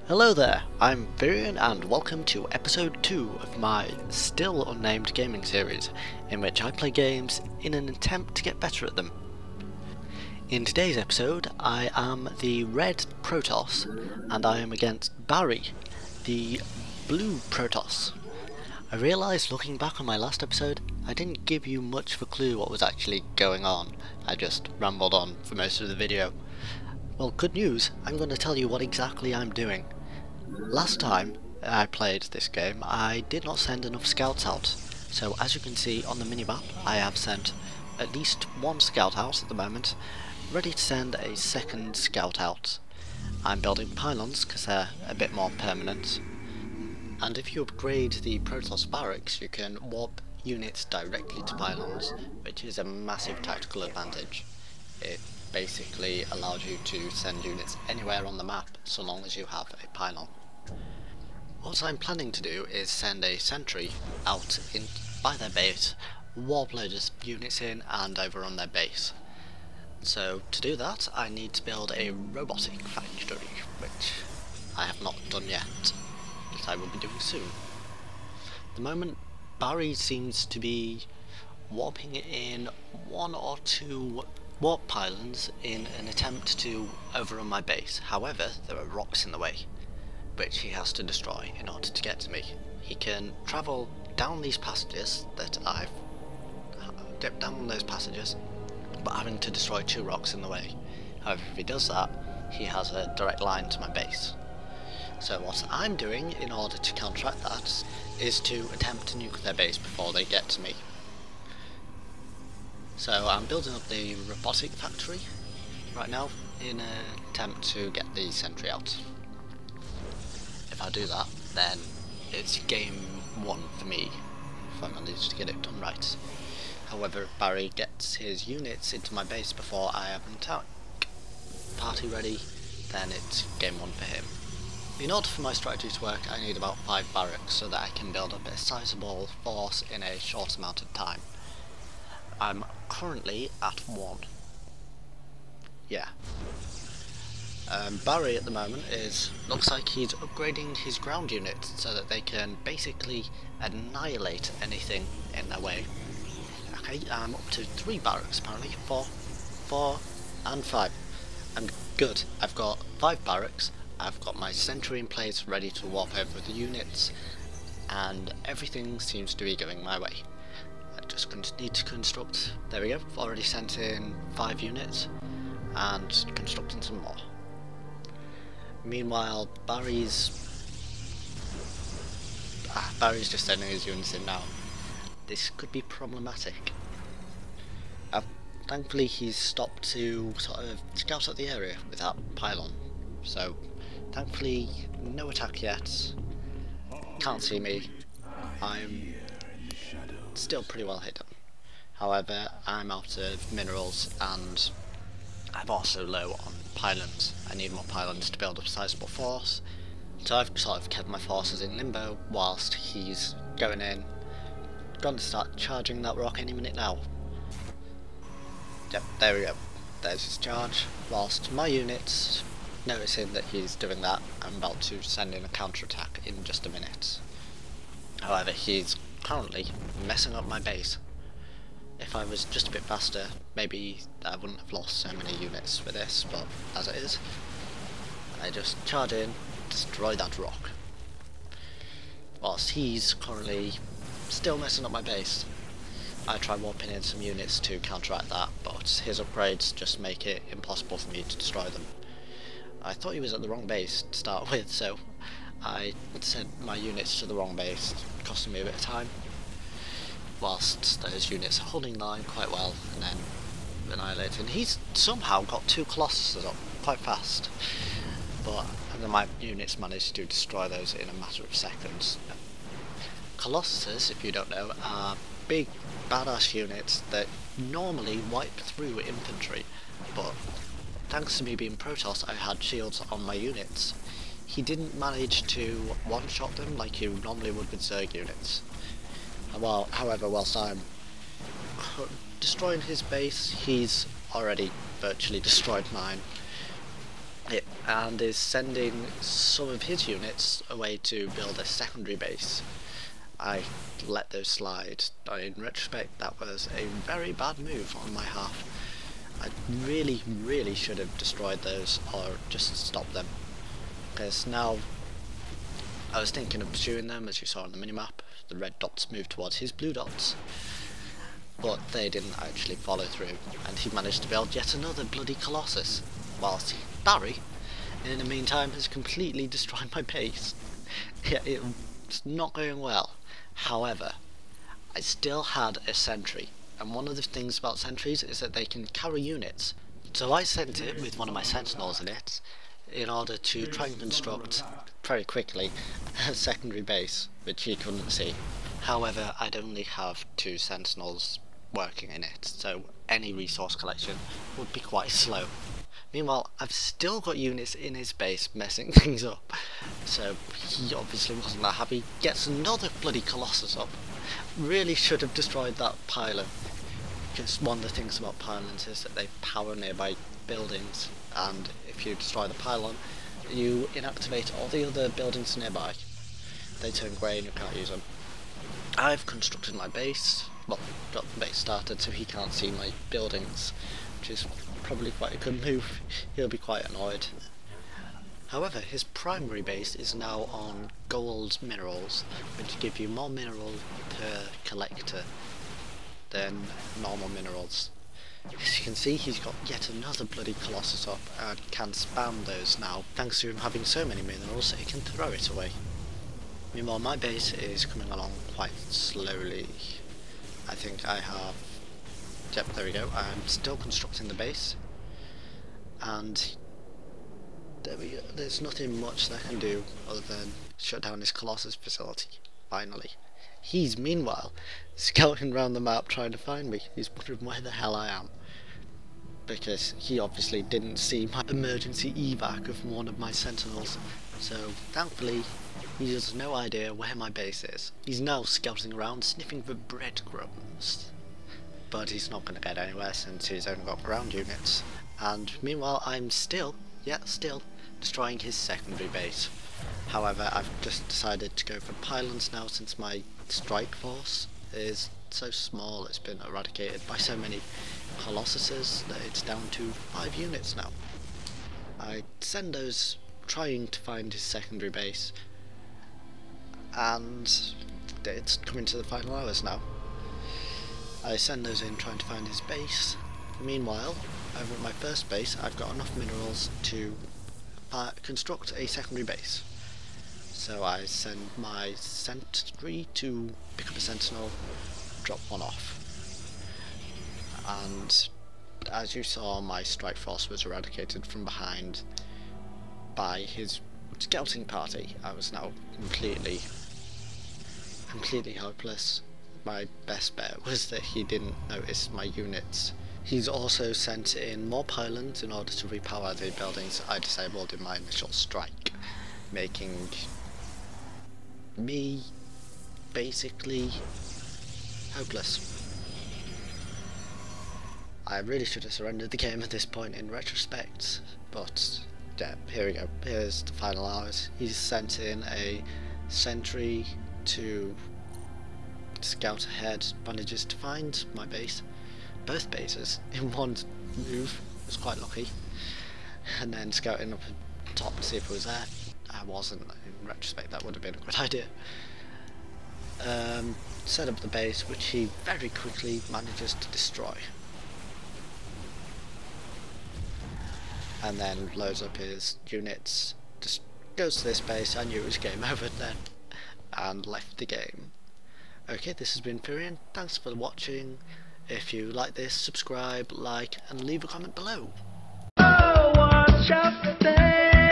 Hello there, I'm Fir1un and welcome to episode 2 of my still unnamed gaming series, in which I play games in an attempt to get better at them. In today's episode, I am the red Protoss, and I am against Barry, the blue Protoss. I realised looking back on my last episode, I didn't give you much of a clue what was actually going on. I just rambled on for most of the video. Well, good news, I'm going to tell you what exactly I'm doing. Last time I played this game, I did not send enough scouts out, so as you can see on the minimap, I have sent at least one scout out at the moment, ready to send a second scout out. I'm building pylons because they're a bit more permanent, and if you upgrade the Protoss barracks, you can warp units directly to pylons, which is a massive tactical advantage. It basically allows you to send units anywhere on the map so long as you have a pylon. What I'm planning to do is send a sentry out by their base, warp loads of units in and overrun their base. So to do that I need to build a robotic factory, which I have not done yet, but I will be doing soon. At the moment Barry seems to be warping in one or two warp pylons in an attempt to overrun my base. However, there are rocks in the way, which he has to destroy in order to get to me. He can travel down these passages that I've dipped down those passages, but having to destroy two rocks in the way. However, if he does that, he has a direct line to my base. So what I'm doing in order to counteract that is to attempt to nuke their base before they get to me. So I'm building up the robotic factory right now in an attempt to get the sentry out. If I do that, then it's game 1 for me, if I manage to get it done right. However, if Barry gets his units into my base before I have an attack party ready, then it's game 1 for him. In order for my strategy to work, I need about 5 barracks so that I can build up a sizable force in a short amount of time. I'm currently at 1. Yeah. Barry at the moment looks like he's upgrading his ground units so that they can basically annihilate anything in their way. Okay, I'm up to 3 barracks apparently, 4 and 5. I'm good. I've got 5 barracks, I've got my sentry in place ready to warp over the units, and everything seems to be going my way. I just need to construct, there we go, already sent in 5 units, and constructing some more. Meanwhile, Barry's just sending his units in now. This could be problematic. Thankfully he's stopped to sort of scout out the area with that pylon, so thankfully no attack yet, can't see me, I'm still pretty well hidden. However, I'm out of minerals and I'm also low on pylons. I need more pylons to build up a sizable force, so I've sort of kept my forces in limbo whilst he's going in. Going to start charging that rock any minute now. Yep, there we go. There's his charge. Whilst my units, noticing that he's doing that, I'm about to send in a counter-attack in just a minute. However, he's currently messing up my base. If I was just a bit faster, maybe I wouldn't have lost so many units with this, but as it is, I just charge in, destroy that rock. Whilst he's currently still messing up my base, I try warping in some units to counteract that, but his upgrades just make it impossible for me to destroy them. I thought he was at the wrong base to start with, so I sent my units to the wrong base, costing me a bit of time, whilst those units are holding line quite well and then annihilating. He's somehow got 2 Colossuses up quite fast, but then my units managed to destroy those in a matter of seconds. Colossuses, if you don't know, are big badass units that normally wipe through infantry, but thanks to me being Protoss, I had shields on my units. He didn't manage to one-shot them like you normally would with Zerg units. Well, however, whilst I'm destroying his base, he's already virtually destroyed mine. and is sending some of his units away to build a secondary base. I let those slide. In retrospect, that was a very bad move on my half. I really should have destroyed those or just stopped them, because now I was thinking of pursuing them. As you saw on the minimap, the red dots moved towards his blue dots, but they didn't actually follow through, and he managed to build yet another bloody Colossus, whilst Barry, in the meantime, has completely destroyed my base. Yeah, it's not going well. However, I still had a sentry, and one of the things about sentries is that they can carry units. So I sent it with one of my sentinels in it, in order to try and construct, very quickly, a secondary base, which he couldn't see. However, I'd only have 2 sentinels working in it, so any resource collection would be quite slow. Meanwhile, I've still got units in his base messing things up, so he obviously wasn't that happy. Gets another bloody Colossus up. Really should have destroyed that pylon, because one of the things about pylons is that they power nearby buildings, and if you destroy the pylon, you inactivate all the other buildings nearby. They turn grey and you can't use them. I've constructed my base, well, got the base started so he can't see my buildings, which is probably quite a good move. He'll be quite annoyed. However, his primary base is now on gold minerals, which give you more mineral per collector than normal minerals. As you can see, he's got yet another bloody Colossus up and can spam those now, thanks to him having so many minerals that he can throw it away. Meanwhile, my base is coming along quite slowly. I think I have... Yep, there we go. I'm still constructing the base, and there we go. There's nothing much that I can do other than shut down his Colossus facility, finally. He's meanwhile scouting around the map trying to find me. He's wondering where the hell I am, because he obviously didn't see my emergency evac of one of my sentinels, so thankfully he has no idea where my base is. He's now scouting around sniffing for breadcrumbs, but he's not going to get anywhere since he's only got ground units. And meanwhile, I'm still destroying his secondary base. However, I've just decided to go for pylons now, since my strike force is so small. It's been eradicated by so many Colossuses that it's down to 5 units now. I send those trying to find his secondary base, and it's coming to the final hours now. I send those in trying to find his base. Meanwhile, over at my first base, I've got enough minerals to construct a secondary base. So I send my sentry to pick up a sentinel, drop one off. And as you saw, my strike force was eradicated from behind by his scouting party. I was now completely hopeless. My best bet was that he didn't notice my units. He's also sent in more pylons in order to repower the buildings I disabled in my initial strike, making me basically hopeless. I really should have surrendered the game at this point in retrospect, but yeah, here we go. Here's the final hours. He's sent in a sentry to scout ahead, manages to find my base, both bases, in one move. Was quite lucky. And then scouting up top to see if it was there. I wasn't. In retrospect, that would have been a good idea. Set up the base, which he very quickly manages to destroy. And then loads up his units, just goes to this base. I knew it was game over then, and left the game. Okay, this has been Fir1un. Thanks for watching. If you like this, subscribe, like, and leave a comment below. Oh, watch out there.